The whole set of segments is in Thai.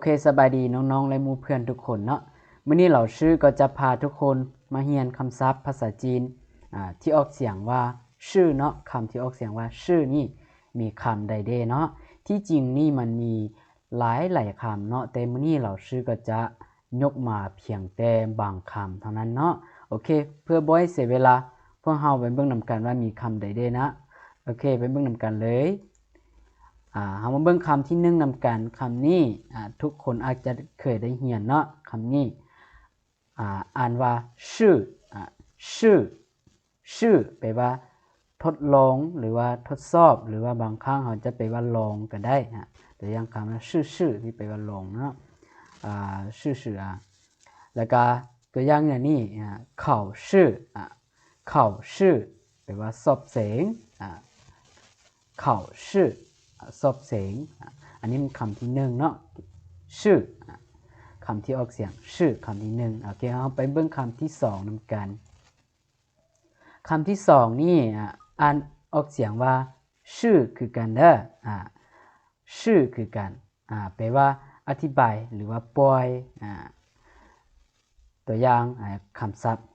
เคสบายดีน้องๆและหมู่เพื่อนทุกคนเนาะมื้อนี้เราชื่อก็จะพาทุกคนมาเรียนคำศัพท์ภาษาจีนที่ออกเสียงว่าชื่อเนาะคำที่ออกเสียงว่าชื่อนี่มีคำใดๆเนาะที่จริงนี่มันมีหลายคำเนาะแต่มื้อนี้เราชื่อก็จะยกมาเพียงแต่บางคำเท่านั้นเนาะโอเคเพื่อบ่ให้เสียเวลาพวกเราไปเบิ่งนำกันว่ามีคำใดๆนะโอเคไปเบิ่งนำกันเลยเรามาเบิ่งคำที่1นำกันคำนี้ทุกคนอาจจะเคยได้เรียนเนาะคำนี้อ่านว่าชื่อชื่อชื่อแปลว่าทดลองหรือว่าทดสอบหรือว่าบางครั้งเขาจะแปลว่าลองก็ได้ตัวอย่างคำว่าชื่อที่แปลว่าลองเนาะชื่อแล้วก็ตัวอย่างอย่างนี้考试考试แปลว่าสอบเสียง考试สอบเสียงอันนี้เป็นคำที่1เนาะชื่อคำที่ออกเสียงชื่อคำที่1โอเคเราไปเบิ่งคำที่2นำกันคำที่2นี่อ่านออกเสียงว่าชื่อคือกันเด้อชื่อคือกันแปลว่าอธิบายหรือว่าปล่อยตัวอย่างคำศัพท์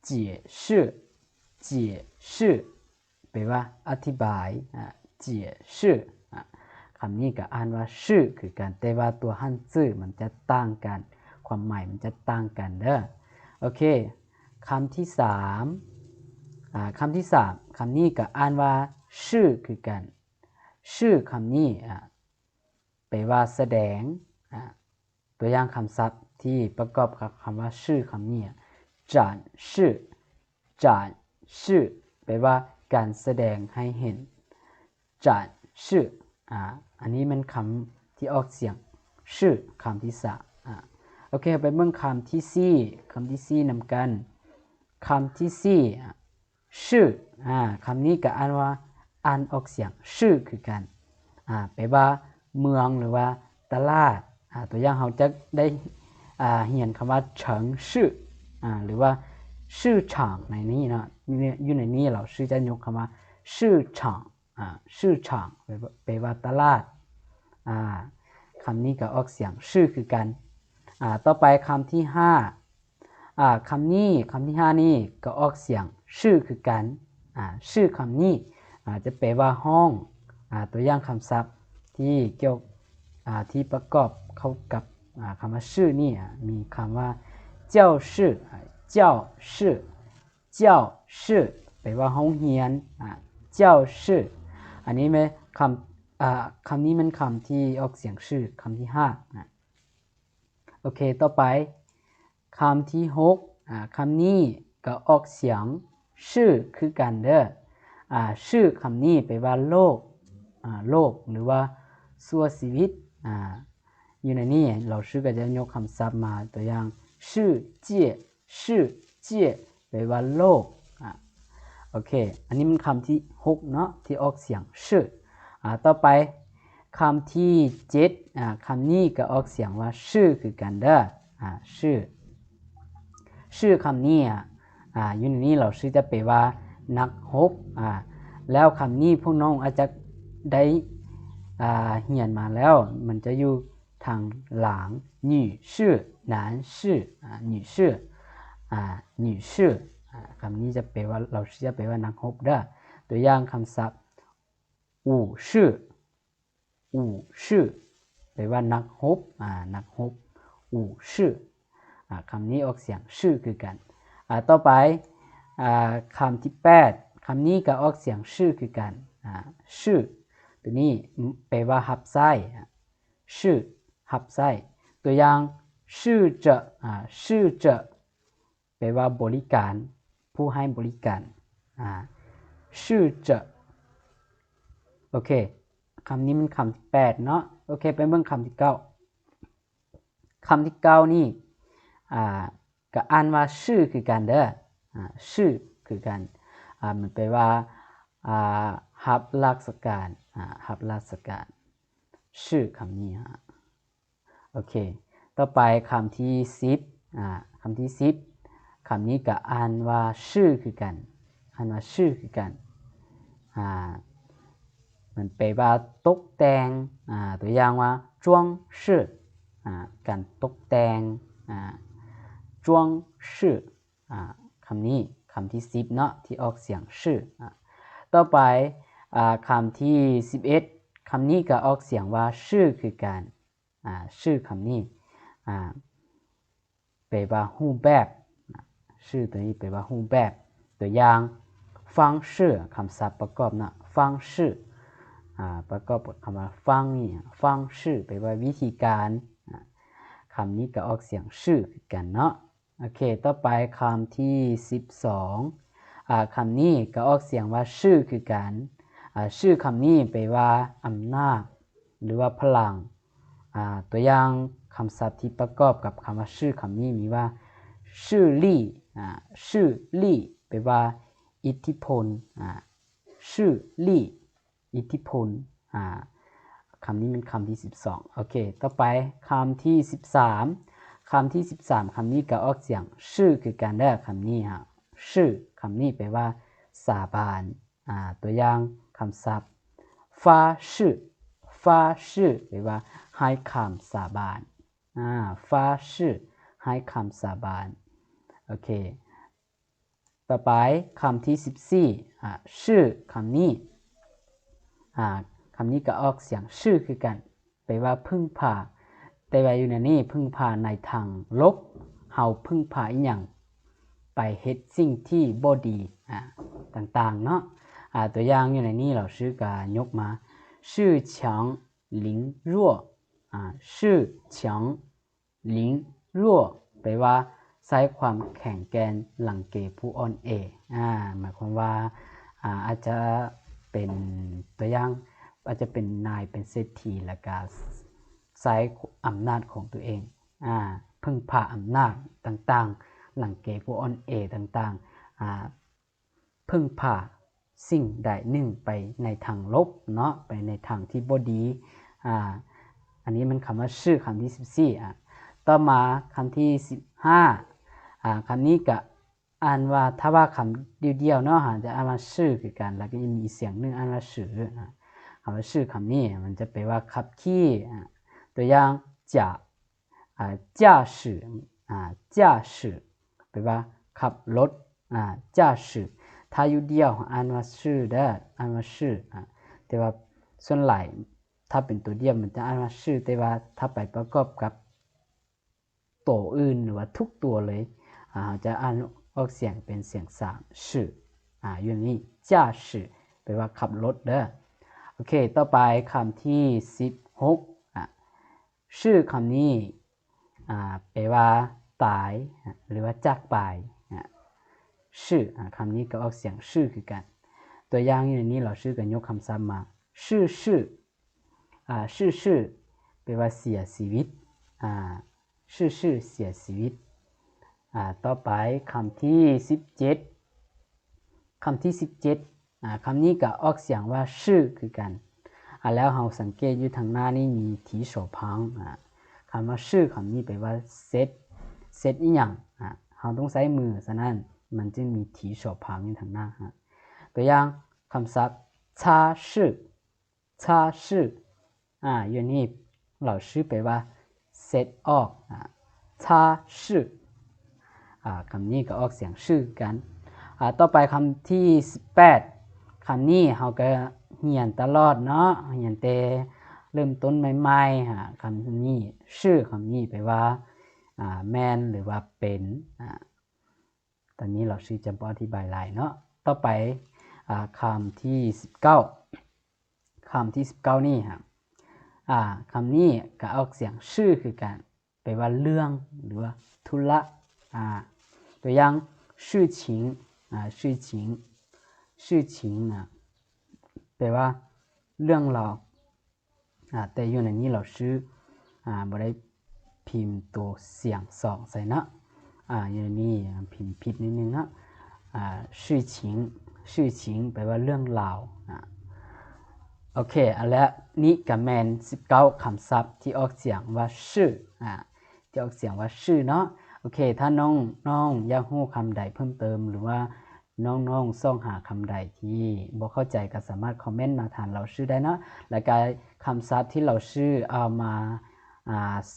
解释解释แปลว่าอธิบาย解释คำนี้ก็อ่านว่าชื่อคือกันแต่ว่าตัวฮั่นจื่อมันจะต่างกันความหมายมันจะต่างกันเด้อโอเคคำที่3คำที่3คำนี้ก็อ่านว่าชื่อคือกันชื่อคำนี้แปลว่าแสดงตัวอย่างคำศัพท์ที่ประกอบกับคำว่าชื่อคำนี้展示展示แปลว่าการแสดงให้เห็น展示อันนี้มันคำที่ออกเสียงชื่อคำที่3โอเคไปเบิ่งคำที่4คำที่4นำกันคำที่4ชื่อคำนี้ก็อ่านว่าอ่านออกเสียงชื่อคือกันแปลว่าเมืองหรือว่าตลาดตัวอย่างเราจะได้เรียนคำว่าเฉิงชื่อหรือว่าชื่อฉางในนี้เนาะอยู่ในนี้เราชื่อจะยกคำว่าชื่อฉางชื่อฉางแปลว่าตลาดคำนี้ก็ออกเสียงชื่อคือกันต่อไปคำที่5คำที่5นี่ก็ออกเสียงชื่อคือกันชื่อคำนี้จะแปลว่าห้องตัวอย่างคำศัพท์ที่เกี่ยวที่ประกอบเข้ากับคำว่าชื่อนี่มีคำว่า教室教室教室แปลว่าห้องเรียน教室อันนี้เป็นคำนี้มันคำที่ออกเสียงชื่อคำที่5โอเคต่อไปคำที่6คำนี้ก็ออกเสียงชื่อคือกันเด้อชื่อคำนี้แปลว่าโลกโลกหรือว่าสัวชีวิตอยู่ในนี้เราชื่อก็จะยกคำศัพท์มาตัวอย่างชื่อเจี๋ยชื่อเจี๋ยแปลว่าโลกโอเคอันนี้มันคำที่6เนาะที่ออกเสียงชื่อต่อไปคำที่7คำนี้ก็ออกเสียงว่าชื่อคือกันเด้อชื่อคำนี้อยู่ในนี้เราชื่อจะแปลว่านักรบแล้วคำนี้พวกน้องอาจจะได้เรียนมาแล้วมันจะอยู่ทางหลัง女士男士女士女士คำนี้จะแปลว่าเราจะแปลว่านักรบเด้อตัวอย่างคำศัพท์武士武士แปลว่านักรบนักรบ武士คำนี้ออกเสียงชื่อคือกันต่อไปคำที่8คำนี้ก็ออกเสียงชื่อคือกันชื่อตัวนี้แปลว่าหับไส้ชื่อหับไส้ตัวอย่างชื่อจะแปลว่าบริการผู้ให้บริการชื่อจะโอเคคำนี้มันคำที่8เนาะโอเคไปเบิ่งคำที่9คำที่9นี่ก็อ่านว่าชื่อคือกันเด้อชื่อคือกันมันแปลว่ารับราชการรับราชการชื่อคำนี้โอเคต่อไปคำที่10คำที่10คำนี้ก็อ่านว่าชื่อคือกันอ่านว่าชื่อคือกันมันแปลว่าตกแต่งตัวอย่างว่า装饰การตกแต่งจ้วงชื่อคำนี้คำที่10เนาะที่ออกเสียงชื่อต่อไปคำที่11คำนี้ก็ออกเสียงว่าชื่อคือการชื่อคำนี้แปลว่ารูปแบบชื่อตัวนี้แปลว่ารูปแบบตัวอย่างฟังชื่อคำศัพท์ประกอบนะฟังชื่อประกอบกับคำว่าฟังนี่ฟังชื่อแปลว่าวิธีการคำนี้ก็ออกเสียงชื่อกันเนาะโอเคต่อไปคำที่12คำนี้ก็ออกเสียงว่าชื่อคือกันชื่อคำนี้แปลว่าอำนาจหรือว่าพลังตัวอย่างคำศัพท์ที่ประกอบกับคำว่าชื่อคำนี้มีว่าชื่อลี่ชื่อลี่แปลว่าอิทธิพลชื่อลี่อิทธิพลคำนี้เป็นคำที่12โอเคต่อไปคำที่13คำที่13คำนี้ก็ออกเสียงชื่อคือการได้คำนี้ชื่อคำนี้แปลว่าสาบานตัวอย่างคำศัพท์ฟ้าชื่อฟ้าชื่อแปลว่าให้คำสาบานฟ้าชื่อให้คำสาบานโอเคต่อไปคำที่14ชื่อคำนี้คำนี้ก็ออกเสียงชื่อคือกันแปลว่าพึ่งพาแต่ว่าอยู่ในนี้พึ่งพาในทางลบเฮาพึ่งพาอีหยังไปเฮ็ดสิ่งที่บ่ดีต่างๆเนาะตัวอย่างอยู่ในนี้เราชื่อก็ยกมาชื่อ强凌弱ชื่อ强凌弱แปลว่าใช้ความแข็งแกร่งหลังเกผู้อ่อนแอหมายความว่าอาจจะเป็นตัวอย่างอาจจะเป็นนายเป็นเศรษฐีแล้วก็ใช้อำนาจของตัวเองพึ่งพาอำนาจต่างๆหลังเกผู้อ่อนแอต่างๆพึ่งพาสิ่งใดหนึ่งไปในทางลบเนาะไปในทางที่บ่ดีอันนี้มันคำว่าชื่อคำที่14ต่อมาคำที่15คำนี้ก็อ่านว่าถ้าว่าคำเดียวๆเนาะจะอ่านว่าชื่อคือกันแล้วก็มีเสียงนึงอ่านว่าชื่อคำว่าชื่อคำนี้มันจะแปลว่าขับขี่ตัวอย่าง驾驶驾驶แปลว่าขับรถ驾驶ถ้าอยู่เดียวอ่านว่าชื่อได้อ่านว่าชื่อแต่ว่าส่วนหลายถ้าเป็นตัวเดียวมันจะอ่านว่าชื่อแต่ว่าถ้าไปประกอบกับตัวอื่นหรือว่าทุกตัวเลยจะอ่านออกเสียงเป็นเสียง3ชื่ออยู่นี้驾驶แปลว่าขับรถเด้อโอเคต่อไปคำที่16ชื่อคำนี้แปลว่าตายหรือว่าจากไปชื่อคำนี้ก็ออกเสียงชื่อคือกันตัวอย่างอยู่ในนี้เราชื่อกันยกคำศัพท์มาชื่อแปลว่าเสียชีวิตชื่อเสียชีวิตต่อไปคำที่17คำที่17คำนี้ก็ออกเสียงว่าชื่อคือกันแล้วเราสังเกตอยู่ทางหน้านี่มีถีโฉพังคำว่าชื่อคำนี้แปลว่าเซตอีหยังเราต้องใช้มือฉะนั้นมันจึงมีถีโฉพังอยู่ทางหน้าตัวอย่างคำศัพท์ชาชื่ออยู่นี่เราชื่อแปลว่าเซตออกชาชื่อคำนี้ก็ออกเสียงชื่อกันต่อไปคำที่18คำนี้เราก็เรียนตลอดเนาะเรียนแต่เริ่มต้นใหม่ๆคำนี้ชื่อคำนี้แปลว่าแมนหรือว่าเป็นตอนนี้เราชื่อจะอธิบายหลายเนาะต่อไปคำที่19คำที่19นี่ครับคำนี้ก็ออกเสียงชื่อคือกันแปลว่าเรื่องหรือว่าธุระตัวอย่างชื่อชิงแปลว่าเรื่องราวแต่อยู่ในนี้เราชื่อบ่ได้พิมพ์ตัวเสียง2ใส่นะอยู่ในนี้พิมพ์ผิดนิดนึงนะชื่อชิงแปลว่าเรื่องราวโอเคแล้วนี่ก็แม่น19คำศัพท์ที่ออกเสียงว่าชื่อที่ออกเสียงว่าชื่อเนาะโอเคถ้าน้องอยากรู้คำใดเพิ่มเติมหรือว่าน้องส่องหาคำใดที่บ่เข้าใจก็สามารถคอมเมนต์มาถามเราชื่อได้นะแล้วก็คำศัพท์ที่เราชื่อเอามา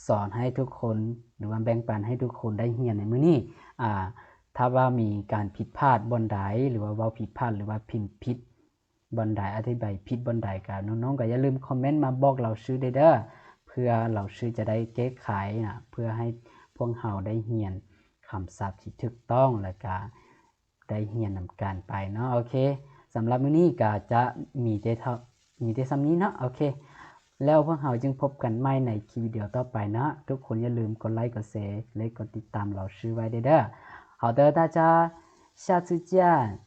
สอนให้ทุกคนหรือว่าแบ่งปันให้ทุกคนได้เรียนในมื้อนี้ถ้าว่ามีการผิดพลาดบ่อนใดหรือว่าเว้าผิดพลาดหรือว่าพิมพ์ผิดบ่อนใดอธิบายผิดบ่อนใดก็น้องๆก็อย่าลืมคอมเมนต์มาบอกเราชื่อเด้อเพื่อเราชื่อจะได้แก้ไขนะเพื่อให้พวกเราได้เรียนคำศัพท์ที่ถูกต้องและก็ได้เรียนนำกันไปเนาะโอเคสำหรับมื้อนี้ก็จะมีแต่ซ้ำนี้เนาะโอเคแล้วพวกเราจึงพบกันใหม่ในคลิปวิดีโอต่อไปนะทุกคนอย่าลืมกดไลค์กดแชร์และกดติดตามเราชื่อไว้เด้อ好的大家下次见